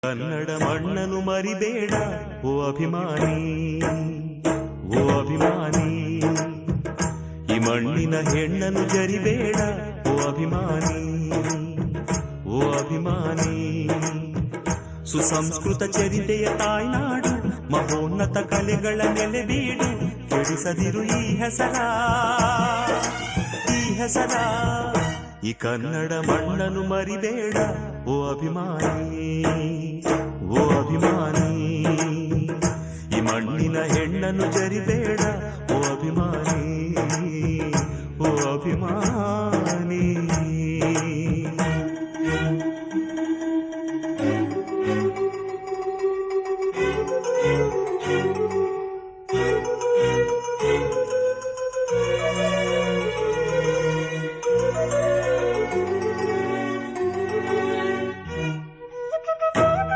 ಕನ್ನಡ ಮಣ್ಣನು ಮರಿಬೇಡ ಓ ಅಭಿಮಾನಿ, ಓ ಅಭಿಮಾನಿ. ಈ ಮಣ್ಣಿನ ಹೆಣ್ಣನು ಜರಿಬೇಡ ಓ ಅಭಿಮಾನಿ, ಓ ಅಭಿಮಾನಿ. ಸುಸಂಸ್ಕೃತ ಚರಿತೆಯ ತಾಯ್ನಾಡು, ಮಹೋನ್ನತ ಕಲೆಗಳ ನೆಲೆಬೀಡು. ಕೆಡಿಸದಿರು ಈ ಹೆಸರ, ಈ ಹೆಸರ. ಈ ಕನ್ನಡ ಮಣ್ಣನು ಮರಿಬೇಡ ಓ ಅಭಿಮಾನಿ.